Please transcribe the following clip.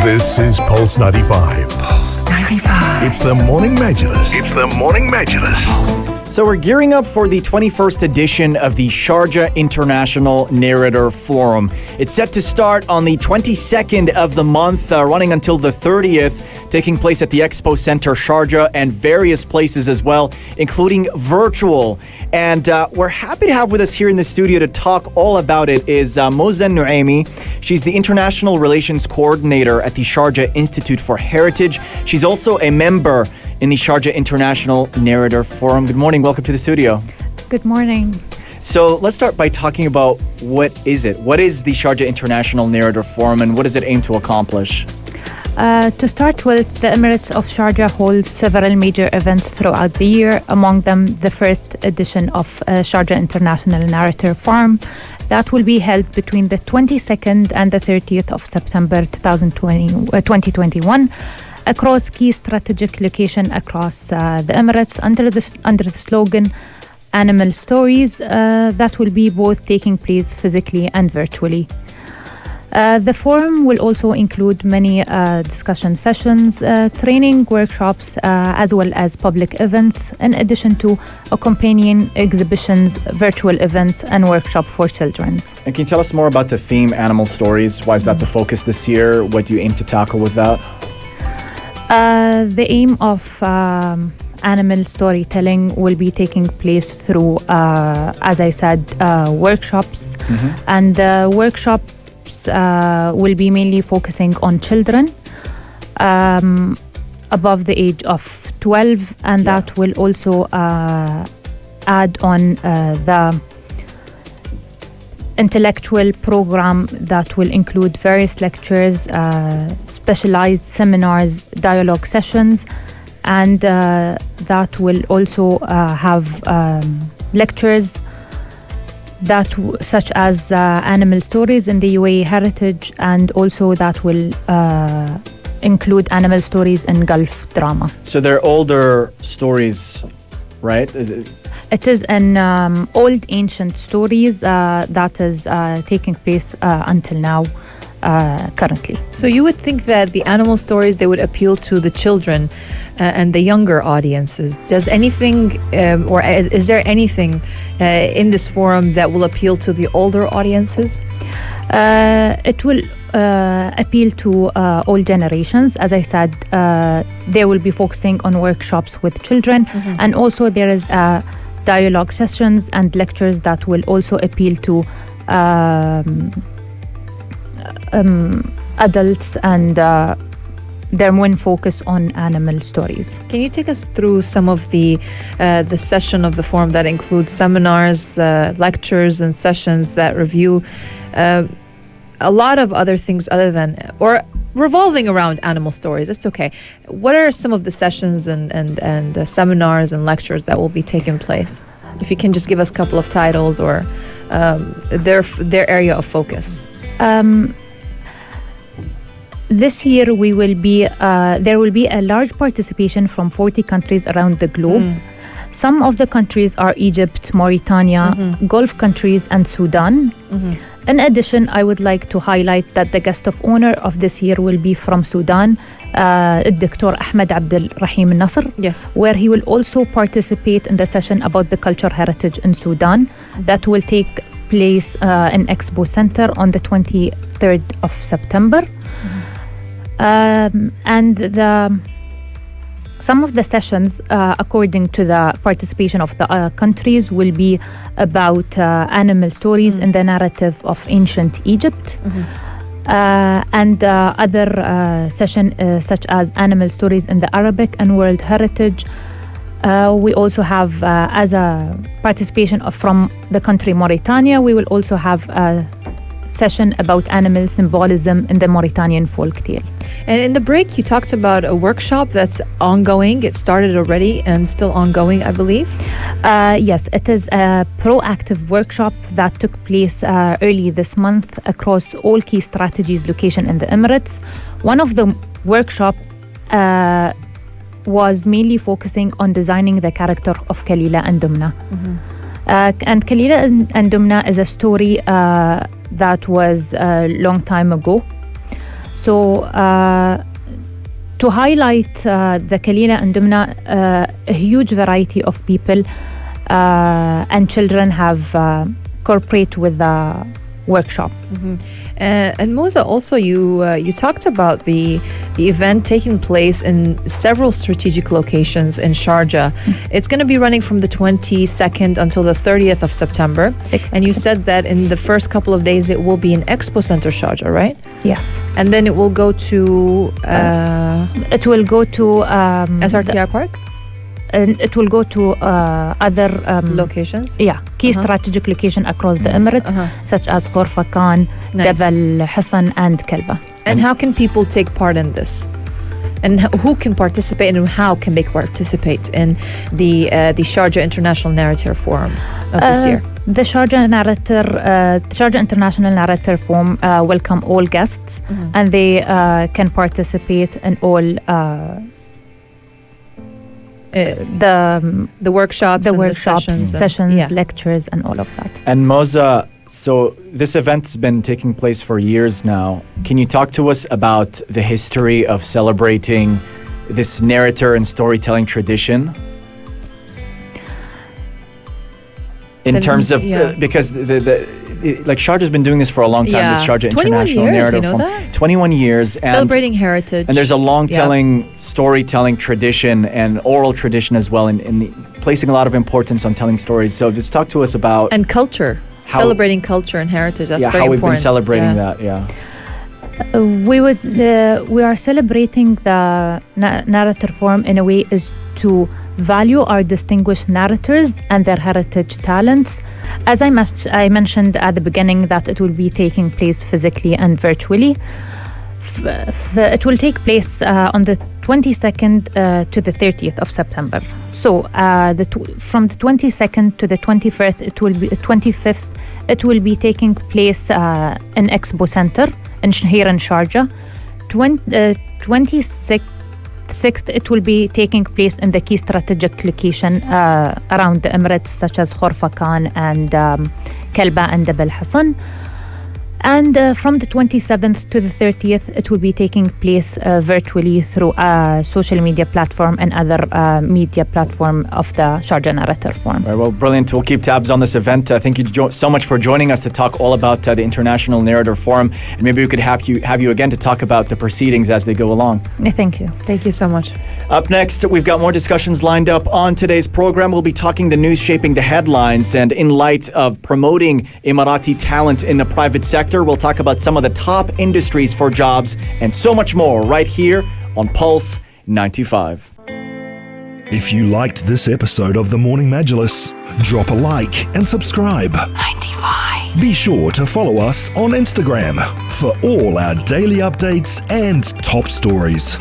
This is Pulse 95. Pulse 95. It's the Morning Majlis. It's the Morning Majlis. So we're gearing up for the 21st edition of the Sharjah International Narrator Forum. It's set to start on the 22nd of the month, running until the 30th, taking place at the Expo Center Sharjah and various places as well, including virtual. And we're happy to have with us here in the studio to talk all about it is Moza Al Nuaimi. She's the International Relations Coordinator at the Sharjah Institute for Heritage. She's also a member in the Sharjah International Narrator Forum. Good morning. Welcome to the studio. Good morning. So let's start by talking about what is it? What is the Sharjah International Narrator Forum and what does it aim to accomplish? To start with, the Emirates of Sharjah holds several major events throughout the year, among them the first edition of Sharjah International Narrator Forum that will be held between the 22nd and the 30th of September 2021 across key strategic locations across the Emirates under the slogan Animal Stories that will be both taking place physically and virtually. The forum will also include many discussion sessions, training workshops, as well as public events, in addition to accompanying exhibitions, virtual events, and workshops for children. And can you tell us more about the theme Animal Stories? Why is that the focus this year? What do you aim to tackle with that? The aim of animal storytelling will be taking place through, as I said, workshops. And workshops will be mainly focusing on children above the age of 12, and that will also add on the intellectual program that will include various lectures, specialized seminars, dialogue sessions, and that will also have lectures that such as animal stories in the UAE heritage, and also that will include animal stories in Gulf drama. So they're older stories, right? It is an old ancient stories that is taking place until now, currently. So you would think that the animal stories, they would appeal to the children and the younger audiences. Does anything, or is there anything in this forum that will appeal to the older audiences? It will appeal to all generations. As I said, they will be focusing on workshops with children, and also there is dialogue sessions and lectures that will also appeal to adults, and their main focus on animal stories. Can you take us through some of the session of the forum that includes seminars, lectures, and sessions that review a lot of other things other than, or revolving around animal stories? It's okay. What are some of the sessions and seminars and lectures that will be taking place? If you can just give us a couple of titles or their area of focus. This year there will be a large participation from 40 countries around the globe. Some of the countries are Egypt, Mauritania, Gulf countries, and Sudan. In addition, I would like to highlight that the guest of honor of this year will be from Sudan, Dr. Ahmed Abdel Rahim Nasr, where he will also participate in the session about the cultural heritage in Sudan that will take place in Expo Center on the 23rd of September. And some of the sessions, according to the participation of the countries, will be about animal stories in the narrative of ancient Egypt, and other sessions such as animal stories in the Arabic and World Heritage. We also have, as a participation from the country Mauritania, we will also have a session about animal symbolism in the Mauritanian folktale. And in the break, you talked about a workshop that's ongoing. It started already and still ongoing, I believe. Yes, it is a proactive workshop that took place early this month across all key strategies location in the Emirates. One of the workshop was mainly focusing on designing the character of Kalila and Dumna. And Kalila and Dumna is a story that was a long time ago. So to highlight the Kalila and Dumna, a huge variety of people and children have cooperated with the workshop. And Moza, also you talked about the event taking place in several strategic locations in Sharjah. It's going to be running from the 22nd until the 30th of September. Exactly. And you said that in the first couple of days it will be in Expo Center Sharjah, right? Yes. And then it will go to It will go to SRTR Park and it will go to other locations. key strategic location across the Emirates, such as Khorfa Khan, Nice. Jabal Hassan, and Kalba. And how can people take part in this? And who can participate, and how can they participate in the Sharjah International Narrator Forum of this year? The Sharjah International Narrator Forum welcome all guests, and they can participate in all The workshops, and the sessions, lectures, and all of that. And Moza, so this event's been taking place for years now. Can you talk to us about the history of celebrating this narrator and storytelling tradition? In terms of, because like Sharjah's been doing this for a long time, this Sharjah International Narrator Forum. 21 years. And celebrating heritage. And there's a long-telling storytelling tradition and oral tradition as well, in placing a lot of importance on telling stories. So just talk to us about... And culture. Celebrating culture and heritage. That's very how we've important. been celebrating that, We are celebrating the narrator forum in a way is to value our distinguished narrators and their heritage talents. As I mentioned at the beginning that it will be taking place physically and virtually. It will take place on the 22nd to the 30th of September. So from the 22nd to the 25th, it will be taking place in Expo Center here in Sharjah. 26th, it will be taking place in the key strategic location around the Emirates, such as Khorfa Khan and Kalba and Jabal Hassan. And from the 27th to the 30th, it will be taking place virtually through a social media platform and other media platform of the Sharjah Narrator Forum. Right, well, brilliant. We'll keep tabs on this event. Thank you so much for joining us to talk all about the International Narrator Forum. And maybe we could have you again to talk about the proceedings as they go along. Thank you. Thank you so much. Up next, we've got more discussions lined up on today's program. We'll be talking the news shaping the headlines, and in light of promoting Emirati talent in the private sector, we'll talk about some of the top industries for jobs and so much more right here on Pulse 95. If you liked this episode of The Morning Majlis, drop a like and subscribe. 95. Be sure to follow us on Instagram for all our daily updates and top stories.